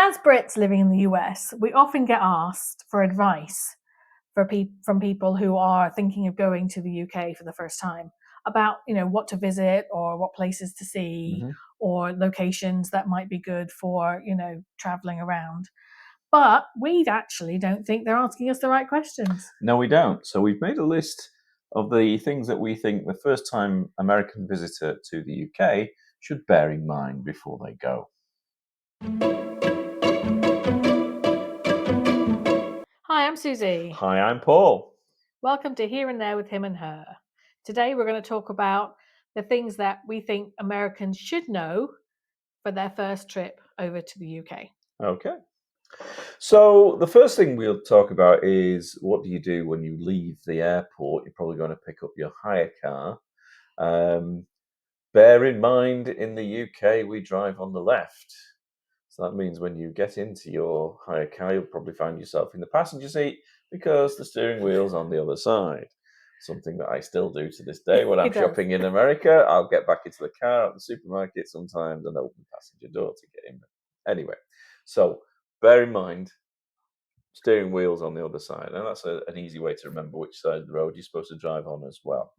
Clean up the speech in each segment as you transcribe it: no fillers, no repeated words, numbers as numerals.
As Brits living in the US, we often get asked for advice from people who are thinking of going to the UK for the first time about, what to visit or what places to see or locations that might be good for, traveling around. But we actually don't think they're asking us the right questions. No, we don't. So we've made a list of the things that we think the first-time American visitor to the UK should bear in mind before they go. Hi, I'm Susie. Hi, I'm Paul. Welcome to Here and There with Him and Her. Today we're going to talk about the things that we think Americans should know for their first trip over to the UK. Okay. So the first thing we'll talk about is what do you do when you leave the airport? You're probably going to pick up your hire car. Bear in mind, in the UK, we drive on the left. So that means when you get into your hire car, you'll probably find yourself in the passenger seat because the steering wheel's on the other side. Something that I still do to this day when I'm shopping in America. I'll get back into the car at the supermarket sometimes and open the passenger door to get in. Anyway, so bear in mind, steering wheel's on the other side. And that's an easy way to remember which side of the road you're supposed to drive on as well.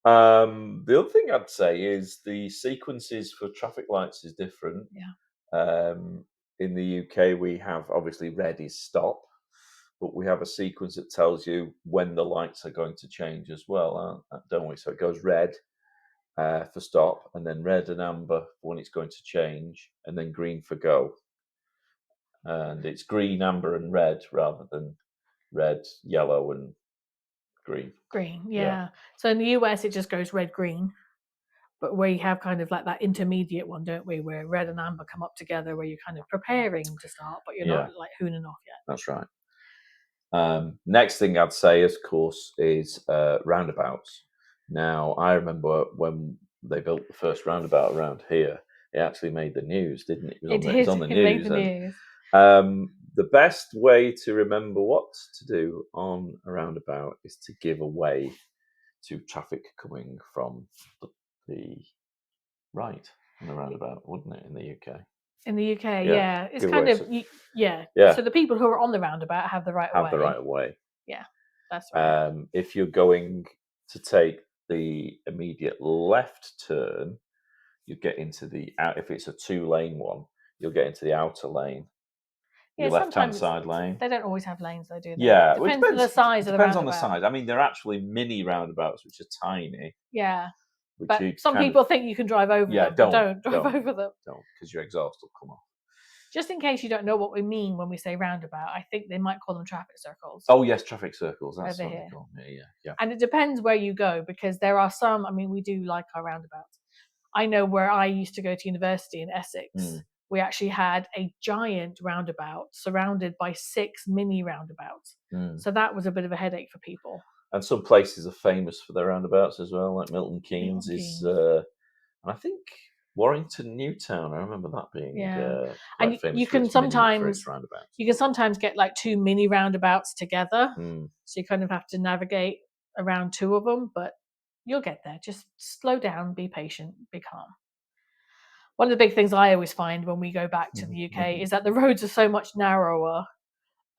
The other thing I'd say is the sequences for traffic lights is different. Yeah. In the UK, we have obviously red is stop, but we have a sequence that tells you when the lights are going to change as well, don't we? So it goes red for stop, and then red and amber for when it's going to change, and then green for go. And it's green, amber, and red rather than red, yellow, and green. Green, yeah. So in the US, it just goes red, green. But we have kind of like that intermediate one, don't we, where red and amber come up together, where you're kind of preparing to start, but you're not like hooning off yet. That's right. Next thing I'd say, of course, is roundabouts. Now, I remember when they built the first roundabout around here, it actually made the news, didn't it? It was on the news. It made the news. The best way to remember what to do on a roundabout is to give away to traffic coming from the right on the roundabout, wouldn't it, in the UK? In the UK, yeah. It's kind of, yeah. So the people who are on the roundabout have the right of way. Have the right of way. Yeah, that's right. If you're going to take the immediate left turn, you get into the if it's a 2-lane one, you'll get into the outer lane. Your left-hand side lane. They don't always have lanes, though, do they? Yeah, it depends on the size of the roundabout. Depends on the size. I mean, they're actually mini roundabouts, which are tiny. Yeah, but some people think you can drive over them. Don't drive over them. Don't, because your exhaust will come off. Just in case you don't know what we mean when we say roundabout, I think they might call them traffic circles. Oh yes, traffic circles. That's what they call them. Yeah. And it depends where you go, because there are some. I mean, we do like our roundabouts. I know where I used to go to university in Essex. We actually had a giant roundabout surrounded by 6 mini roundabouts. So that was a bit of a headache for people. And some places are famous for their roundabouts as well, like Milton Keynes is, and I think Warrington Newtown. I remember that being quite famous. You can sometimes get like 2 mini roundabouts together, so you kind of have to navigate around 2 of them, but you'll get there. Just slow down, be patient, be calm. One of the big things I always find when we go back to the UK is that the roads are so much narrower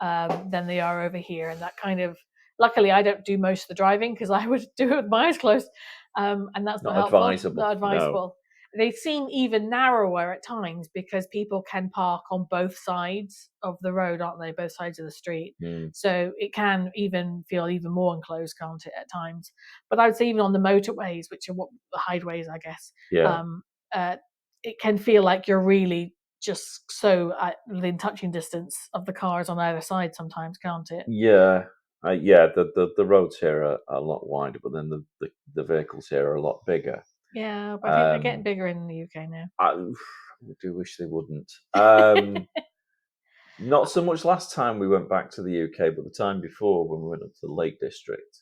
than they are over here, and that kind of, luckily I don't do most of the driving because I would do it with my eyes closed, and that's not helpful. Not advisable. No. They seem even narrower at times because people can park on both sides of the road, aren't they? Both sides of the street. So it can even feel even more enclosed, can't it, at times? But I would say even on the motorways, which are what the highways, I guess. It can feel like you're really just so within touching distance of the cars on either side sometimes, can't it? Yeah. The roads here are a lot wider, but then the vehicles here are a lot bigger. Yeah, but I think they're getting bigger in the UK now. I do wish they wouldn't. Not so much last time we went back to the UK, but the time before when we went up to the Lake District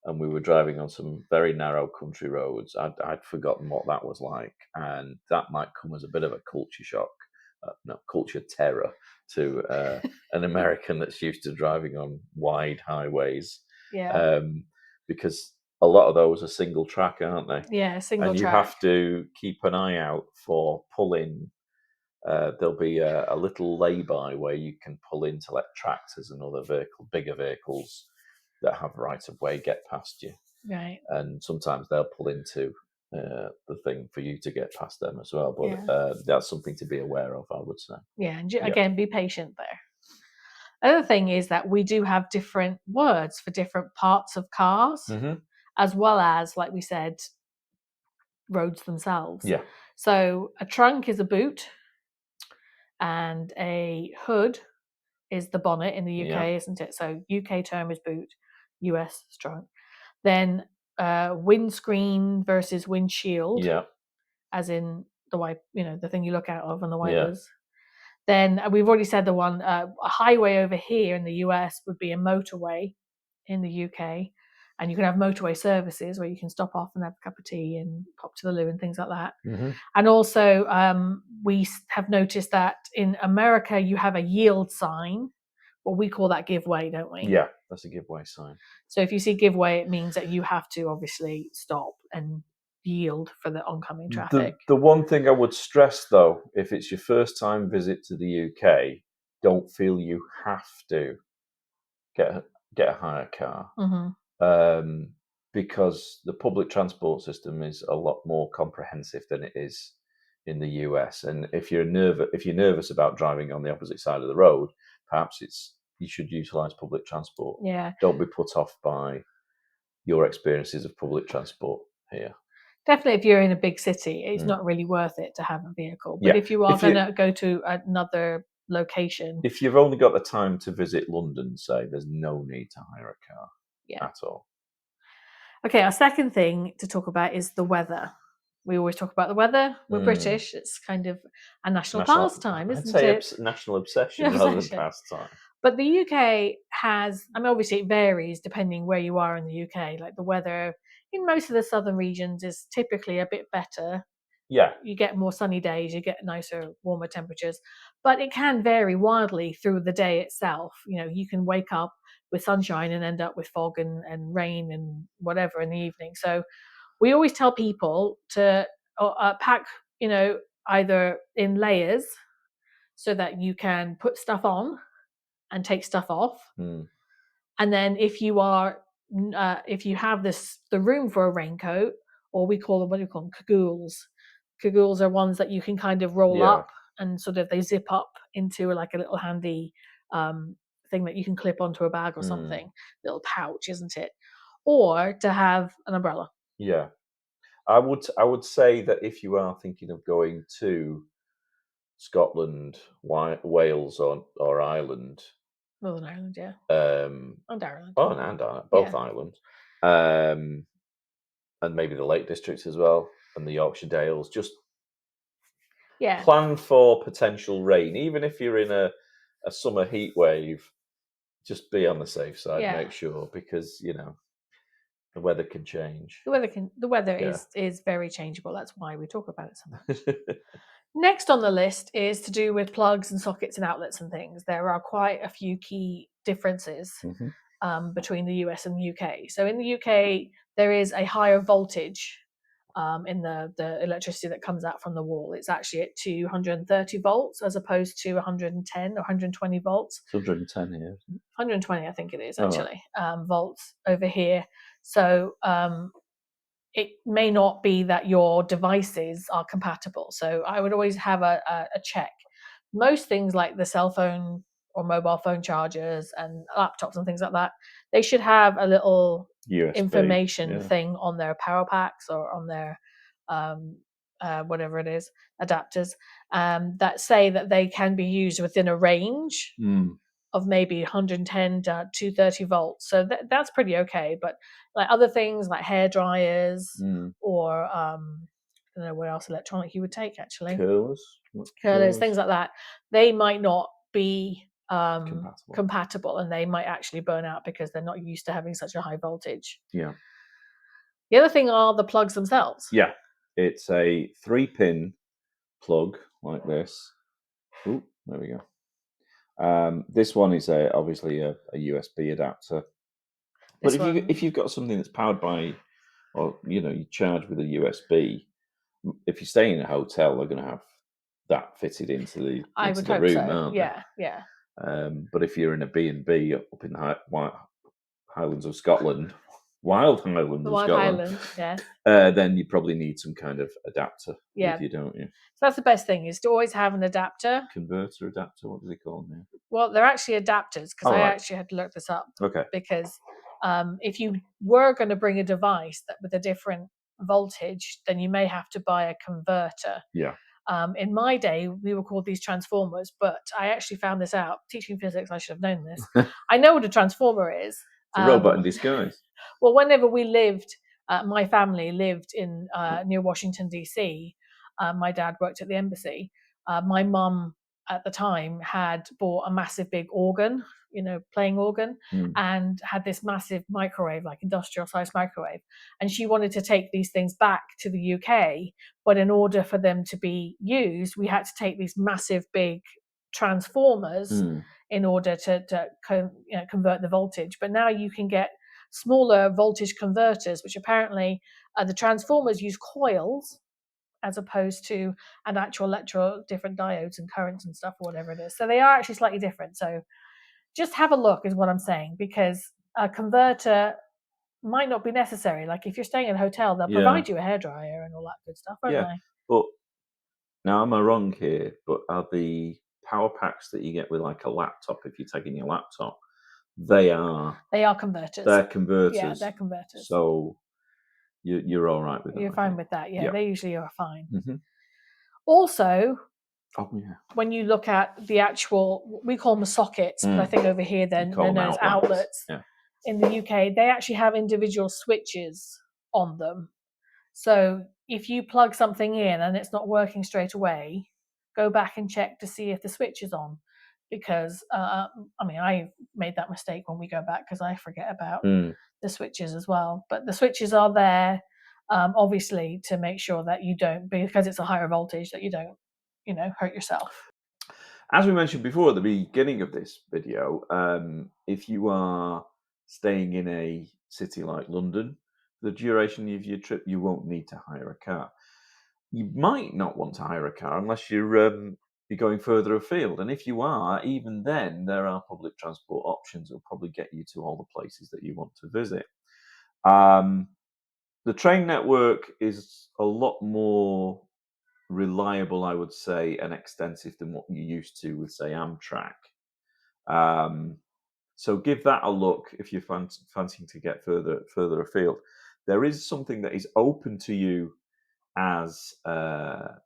and we were driving on some very narrow country roads, I'd forgotten what that was like, and that might come as a bit of a culture shock, culture terror to an American that's used to driving on wide highways. Yeah. Because a lot of those are single track, aren't they? Yeah, single track. And you have to keep an eye out for pulling there'll be a little lay-by where you can pull in to let tractors and other bigger vehicles that have right of way get past you. Right. And sometimes they'll pull into the thing for you to get past them as well. But that's something to be aware of, I would say. Yeah, and again, be patient there. Another thing is that we do have different words for different parts of cars, as well as, like we said, roads themselves. Yeah. So a trunk is a boot, and a hood is the bonnet in the UK, isn't it? So UK term is boot, US is trunk. Then windscreen versus windshield, as in the thing you look out of and the wipers. Then we've already said the one, a highway over here in the US would be a motorway in the UK. And you can have motorway services where you can stop off and have a cup of tea and pop to the loo and things like that. And also, we have noticed that in America, you have a yield sign. Well, we call that give way, don't we? Yeah, that's a give way sign. So if you see give way, it means that you have to obviously stop and yield for the oncoming traffic. The one thing I would stress, though, if it's your first time visit to the UK, don't feel you have to get a hire car, because the public transport system is a lot more comprehensive than it is in the US. And if you're nervous about driving on the opposite side of the road, perhaps you should utilize public transport. Yeah. Don't be put off by your experiences of public transport here. Definitely, if you're in a big city, it's not really worth it to have a vehicle. But if you are going to go to another location, if you've only got the time to visit London, say, there's no need to hire a car at all. Okay, our second thing to talk about is the weather. We always talk about the weather. We're British. It's kind of a national pastime, isn't it? National obsession rather than pastime. But the UK has, obviously it varies depending where you are in the UK. Like the weather in most of the southern regions is typically a bit better. Yeah. You get more sunny days, you get nicer, warmer temperatures. But it can vary wildly through the day itself. You can wake up with sunshine and end up with fog and rain and whatever in the evening. So we always tell people to pack, either in layers so that you can put stuff on and take stuff off. And then if you have the room for a raincoat, or we call them, what do you call them, cagoules. Cagoules are ones that you can kind of roll up and sort of they zip up into like a little handy thing that you can clip onto a bag or something, little pouch, isn't it? Or to have an umbrella. Yeah, I would say that if you are thinking of going to Scotland, Wales, or Ireland, Northern Ireland, yeah, and Ireland, and both islands, and maybe the Lake Districts as well, and the Yorkshire Dales, just plan for potential rain, even if you're in a summer heat wave. Just be on the safe side, make sure, because the weather can change. The weather is very changeable. That's why we talk about it so much. Next on the list is to do with plugs and sockets and outlets and things. There are quite a few key differences between the US and the UK. So in the UK, there is a higher voltage in the electricity that comes out from the wall. It's actually at 230 volts as opposed to 110 or 120 volts. It's 110 here. 120, I think it is actually, volts over here. So it may not be that your devices are compatible. So I would always have a check. Most things like the cell phone or mobile phone chargers and laptops and things like that, they should have a little USB information thing on their power packs or on their whatever it is, adapters, that say that they can be used within a range of maybe 110 to 230 volts. So that's pretty okay. But like other things like hair dryers or I don't know what else electronic you would take actually. Curlers, things like that. They might not be compatible and they might actually burn out because they're not used to having such a high voltage. Yeah. The other thing are the plugs themselves. Yeah. It's a 3-pin plug like this. Oh, there we go. This one is obviously a USB adapter. But if you've got something that's powered by, or you charge with a USB, if you stay in a hotel, they're going to have that fitted into the I would hope room, so. aren't Yeah. But if you're in a B&B up in the Highlands of Scotland, Wild Highlands of Scotland, Highlands, yeah. Then you probably need some kind of adapter with you, don't you? So that's the best thing, is to always have an adapter. Converter, adapter, what do they call them now? Well, they're actually adapters, because I actually had to look this up. Okay. Because if you were going to bring a device that with a different voltage, then you may have to buy a converter. Yeah. In my day, we were called these transformers, but I actually found this out. Teaching physics, I should have known this. I know what a transformer is. It's a robot in disguise. Well, whenever we lived, my family lived in near Washington, D.C. My dad worked at the embassy. My mum at the time had bought a massive big organ, playing organ, and had this massive microwave, like industrial sized microwave. And she wanted to take these things back to the UK, but in order for them to be used, we had to take these massive big transformers in order to convert the voltage. But now you can get smaller voltage converters, which apparently the transformers use coils as opposed to an actual different diodes and currents and stuff, or whatever it is. So they are actually slightly different. So just have a look is what I'm saying, because a converter might not be necessary. Like if you're staying in a hotel, they'll provide you a hairdryer and all that good stuff, won't they? But now, am I wrong here? But are the power packs that you get with like a laptop, if you're taking your laptop, they are converters. They're converters. Yeah, they're converters. So you're all right with that. You're fine with that. Yeah, they usually are fine. Mm-hmm. Also, when you look at the actual, we call them sockets, but I think over here they're known as outlets. Yeah. In the UK, they actually have individual switches on them. So if you plug something in and it's not working straight away, go back and check to see if the switch is on. Because, I made that mistake when we go back, because I forget about the switches as well. But the switches are there, obviously, to make sure that you don't, because it's a higher voltage, that you don't, hurt yourself. As we mentioned before at the beginning of this video, if you are staying in a city like London, the duration of your trip, you won't need to hire a car. You might not want to hire a car unless you're going further afield. And if you are, even then, there are public transport options that will probably get you to all the places that you want to visit. The train network is a lot more reliable, I would say, and extensive than what you're used to with, say, Amtrak. So give that a look if you're fancying to get further afield. There is something that is open to you as a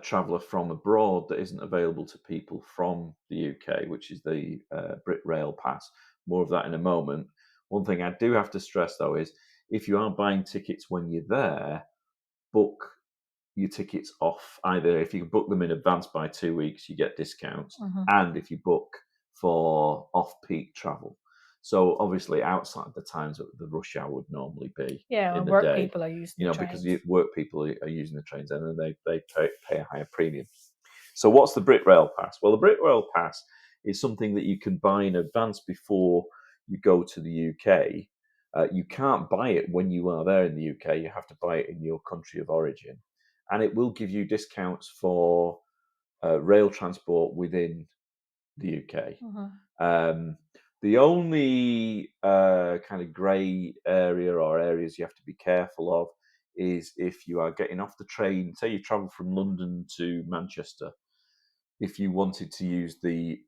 traveller from abroad that isn't available to people from the UK, which is the Brit Rail Pass. More of that in a moment. One thing I do have to stress, though, is if you are buying tickets when you're there, book your tickets off. Either if you book them in advance by 2 weeks, you get discounts, and if you book for off-peak travel. So obviously outside the times that the rush hour would normally be. Yeah, in the work day, people are using the trains. because work people are using the trains, and then they pay a higher premium. So what's the Brit Rail Pass? Well, the Brit Rail Pass is something that you can buy in advance before you go to the UK. You can't buy it when you are there in the UK. You have to buy it in your country of origin. And it will give you discounts for rail transport within the UK. The only kind of grey area or areas you have to be careful of is if you are getting off the train, say you travel from London to Manchester, if you wanted to use the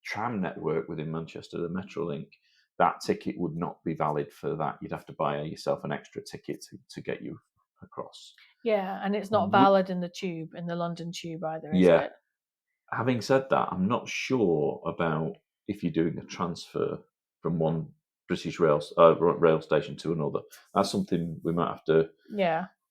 tram network within Manchester, the Metrolink, that ticket would not be valid for that. You'd have to buy yourself an extra ticket to get you across. Yeah, and it's not valid in the London Tube either, is it? Having said that, I'm not sure about if you're doing a transfer from one British rail station to another. That's something we might have to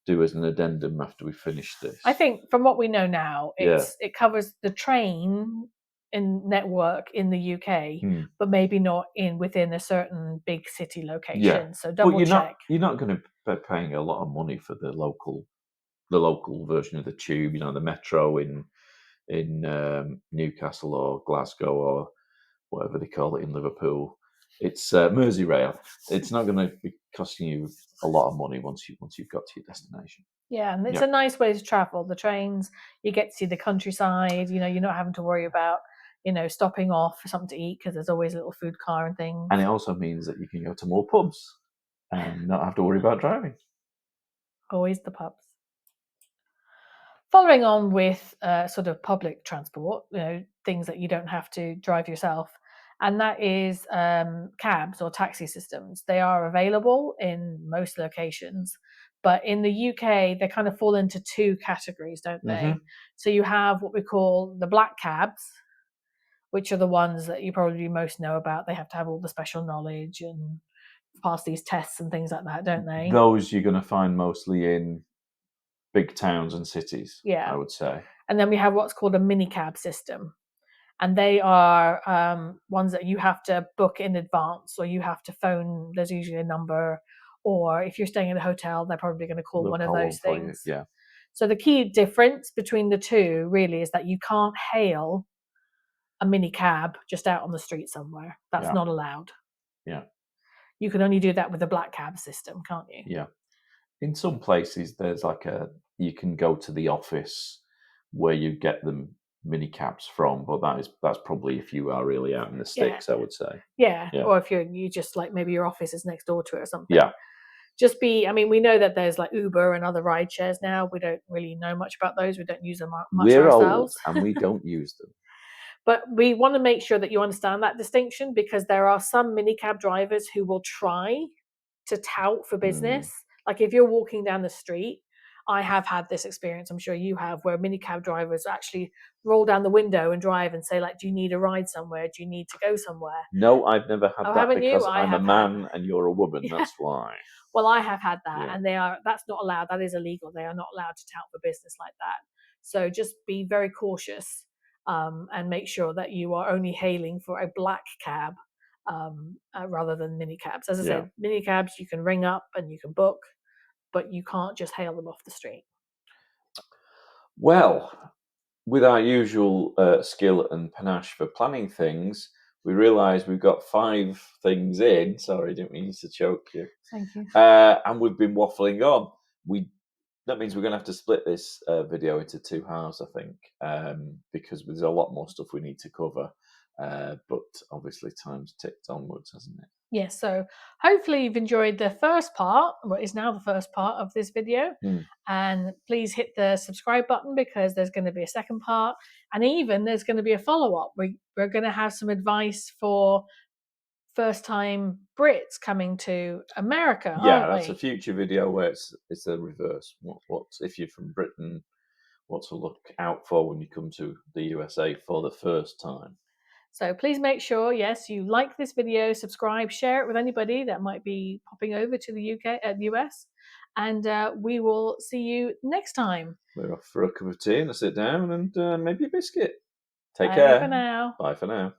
do as an addendum after we finish this. I think from what we know now, it covers the train network in the UK, but maybe not within a certain big city location. Yeah. So double check. You're not going to be paying a lot of money for the local version of the tube. The metro in Newcastle or Glasgow or whatever they call it in Liverpool. It's Merseyrail. It's not going to be costing you a lot of money once you've got to your destination. Yeah, and it's a nice way to travel. The trains, you get to see the countryside. You know, you're not having to worry about, stopping off for something to eat because there's always a little food car and things. And it also means that you can go to more pubs and not have to worry about driving. Always the pubs. Following on with sort of public transport, things that you don't have to drive yourself, and that is cabs or taxi systems. They are available in most locations, but in the UK, they kind of fall into two categories, don't they? Mm-hmm. So you have what we call the black cabs, which are the ones that you probably most know about. They have to have all the special knowledge and pass these tests and things like that, don't they? Those you're going to find mostly in big towns and cities, yeah, I would say. And then we have what's called a minicab system. And they are ones that you have to book in advance, or you have to phone. There's usually a number, or if you're staying in a hotel, they're probably going to call one of those things. Yeah. So the key difference between the two really is that you can't hail a mini cab just out on the street somewhere. That's not allowed. Yeah. You can only do that with the black cab system, can't you? Yeah. In some places, there's you can go to the office where you get them mini cabs from, but that's probably if you are really out in the sticks, I would say. Yeah. Or if you just like maybe your office is next door to it or something. Yeah. We know that there's like Uber and other ride shares now. We don't really know much about those. We don't use them much We're ourselves. Old and we don't use them. But we want to make sure that you understand that distinction, because there are some minicab drivers who will try to tout for business. Like if you're walking down the street, I have had this experience, I'm sure you have, where minicab drivers actually roll down the window and drive and say, like, do you need a ride somewhere? Do you need to go somewhere? No, I've never had that because I'm a man had. and you're a woman. That's why. Well, I have had that, and that's not allowed. That is illegal. They are not allowed to tout for business like that. So just be very cautious and make sure that you are only hailing for a black cab rather than mini cabs. As I said, mini cabs you can ring up and you can book, but you can't just hail them off the street. Well, with our usual skill and panache for planning things, we realise we've got 5 things in. Sorry, didn't mean to choke you. Thank you. And we've been waffling on. That means we're going to have to split this video into 2 halves, I think, because there's a lot more stuff we need to cover. But obviously, time's ticked onwards, hasn't it? Yes, so hopefully you've enjoyed the first part, what is now the first part of this video. And please hit the subscribe button, because there's going to be a second part, and even there's going to be a follow-up. We're going to have some advice for first-time Brits coming to America. That's a future video where it's the reverse. What if you're from Britain, what to look out for when you come to the USA for the first time. So please make sure, yes, you like this video, subscribe, share it with anybody that might be popping over to the US, and we will see you next time. We're off for a cup of tea and a sit down and maybe a biscuit. Take Bye care. for now. Bye for now.